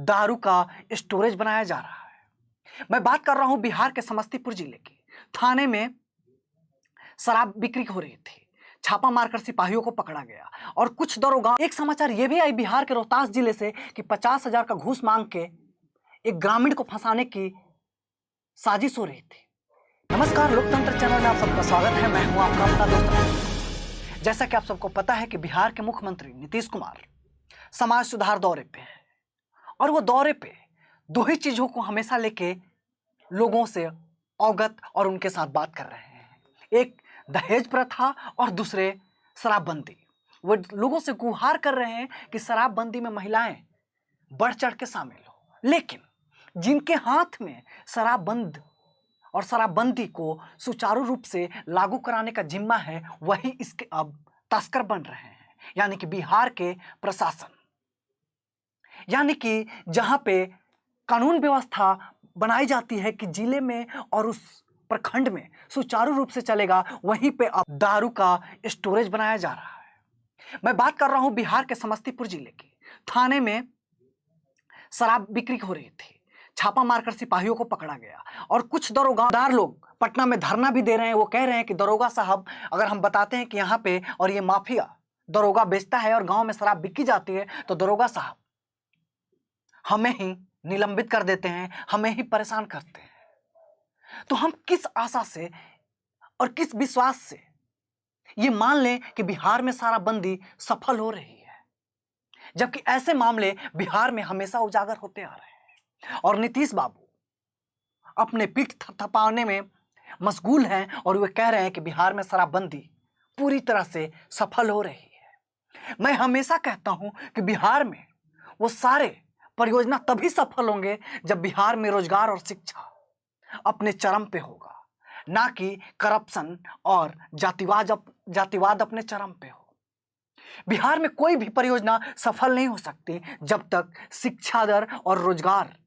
दारू का स्टोरेज बनाया जा रहा है। मैं बात कर रहा हूं बिहार के समस्तीपुर जिले के थाने में शराब बिक्री हो रही थी। छापा मारकर सिपाहियों को पकड़ा गया और कुछ दरोगा। एक समाचार यह भी आई बिहार के रोहतास जिले से कि 50,000 का घूस मांग के एक ग्रामीण को फंसाने की साजिश हो रही थी। नमस्कार, लोकतंत्र चैनल में आप सबका स्वागत है। मैं हूं आपका अपना दोस्त। जैसा कि आप सबको पता है कि बिहार के मुख्यमंत्री नीतीश कुमार समाज सुधार दौरे पे हैं और वो दौरे पे दो ही चीजों को हमेशा लेके लोगों से अवगत और उनके साथ बात कर रहे हैं। एक दहेज प्रथा और दूसरे शराबबंदी। वो लोगों से गुहार कर रहे हैं कि शराबबंदी में महिलाएं बढ़ चढ़ के शामिल हो, लेकिन जिनके हाथ में शराबबंद और शराबबंदी को सुचारू रूप से लागू कराने का जिम्मा है, वही इसके अब तस्कर बन रहे हैं, यानी कि बिहार के प्रशासन। यानी कि जहां पे कानून व्यवस्था बनाई जाती है कि जिले में और उस प्रखंड में सुचारू रूप से चलेगा, वहीं पे अब दारू का स्टोरेज बनाया जा रहा है। मैं बात कर रहा हूं बिहार के समस्तीपुर जिले के थाने में शराब बिक्री हो रही थी। छापा मारकर सिपाहियों को पकड़ा गया और कुछ दरोगादार लोग पटना में धरना भी दे रहे हैं। वो कह रहे हैं कि दरोगा साहब, अगर हम बताते हैं कि यहाँ पे और ये माफिया दरोगा बेचता है और गांव में शराब बिकी जाती है, तो दरोगा साहब हमें ही निलंबित कर देते हैं, हमें ही परेशान करते हैं। तो हम किस आशा से और किस विश्वास से ये मान लें कि बिहार में शराबबंदी सफल हो रही है, जबकि ऐसे मामले बिहार में हमेशा उजागर होते आ रहे हैं और नीतीश बाबू अपने पीठ थपथपाने में मशगूल हैं और वे कह रहे हैं कि बिहार में शराबबंदी पूरी तरह से सफल हो रही है। मैं हमेशा कहता हूं कि बिहार में वो सारे परियोजना तभी सफल होंगे जब बिहार में रोजगार और शिक्षा अपने चरम पे होगा, ना कि करप्शन और जातिवाद अपने चरम पे हो। बिहार में कोई भी परियोजना सफल नहीं हो सकती जब तक शिक्षा दर और रोजगार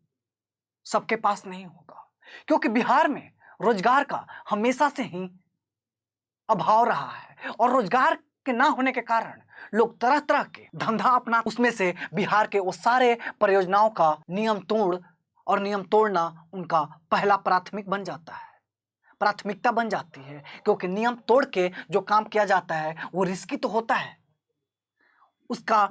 सबके पास नहीं होगा, क्योंकि बिहार में रोजगार का हमेशा से ही अभाव रहा है और रोजगार के ना होने के कारण लोग तरह तरह के धंधा अपना। उसमें से बिहार के वो सारे परियोजनाओं का नियम तोड़ना उनका पहला प्राथमिकता बन जाती है, क्योंकि नियम तोड़ के जो काम किया जाता है वो रिस्की तो होता है, उसका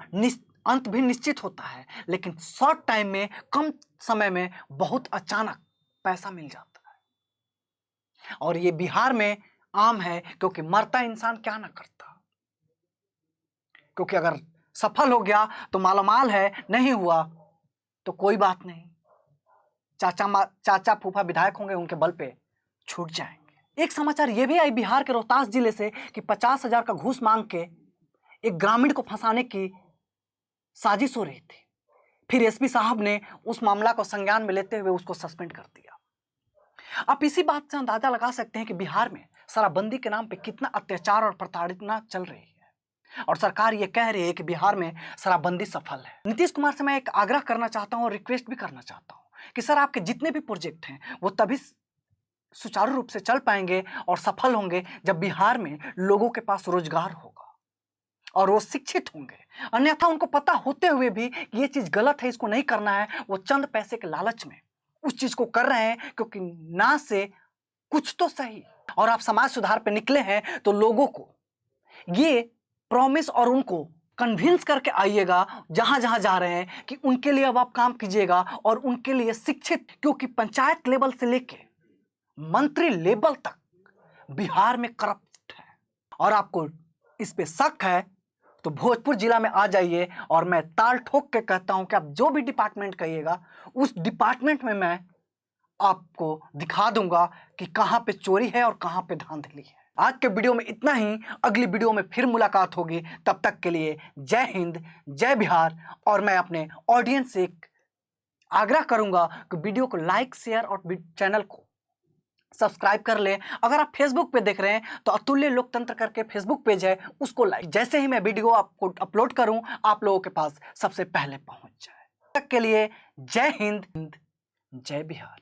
अंत भी निश्चित होता है, लेकिन शॉर्ट टाइम में, कम समय में बहुत अचानक पैसा मिल जाता है। और ये बिहार में आम है, क्योंकि मरता इंसान क्या ना करता। क्योंकि अगर सफल हो गया तो मालामाल है, नहीं हुआ तो कोई बात नहीं, चाचा फूफा विधायक होंगे, उनके बल पे छूट जाएंगे। एक समाचार यह भी आई बिहार के रोहतास जिले से कि 50,000 का घूस मांग के एक ग्रामीण को फंसाने की साजिश हो रही थी। फिर एसपी साहब ने उस मामला को संज्ञान में लेते हुए उसको सस्पेंड कर दिया। आप इसी बात से अंदाजा लगा सकते हैं कि बिहार में शराबबंदी के नाम पे कितना अत्याचार और प्रताड़ना चल रही है, और सरकार ये कह रही है कि बिहार में शराबबंदी सफल है। नीतीश कुमार से मैं एक आग्रह करना चाहता हूं और रिक्वेस्ट भी करना चाहता हूं कि सर, आपके जितने भी प्रोजेक्ट हैं वो तभी सुचारू रूप से चल पाएंगे और सफल होंगे जब बिहार में लोगों के पास रोजगार होगा और वो शिक्षित होंगे। अन्यथा उनको पता होते हुए भी कि ये चीज गलत है, इसको नहीं करना है, वो चंद पैसे के लालच में उस चीज को कर रहे हैं, क्योंकि ना से कुछ तो सही। और आप समाज सुधार पे निकले हैं तो लोगों को ये प्रॉमिस और उनको कन्विंस करके आइएगा जहां जहां जा रहे हैं कि उनके लिए अब आप काम कीजिएगा और उनके लिए शिक्षित, क्योंकि पंचायत लेवल से लेके मंत्री लेवल तक बिहार में करप्ट है। और आपको इस पे शक है तो भोजपुर जिला में आ जाइए और मैं ताल ठोक के कहता हूं कि आप जो भी डिपार्टमेंट कहिएगा उस डिपार्टमेंट में मैं आपको दिखा दूंगा कि कहां पे चोरी है और कहां पे धांधली है। आज के वीडियो में इतना ही, अगली वीडियो में फिर मुलाकात होगी। तब तक के लिए जय हिंद, जय बिहार। और मैं अपने ऑडियंस से एक आग्रह करूंगा कि वीडियो को लाइक, शेयर और चैनल को सब्सक्राइब कर लें। अगर आप फेसबुक पे देख रहे हैं तो अतुल्य लोकतंत्र करके फेसबुक पेज है, उसको लाइक। जैसे ही मैं वीडियो आपको अपलोड करूं, आप लोगों के पास सबसे पहले पहुंच जाए। तब तक के लिए जय हिंद, जय बिहार।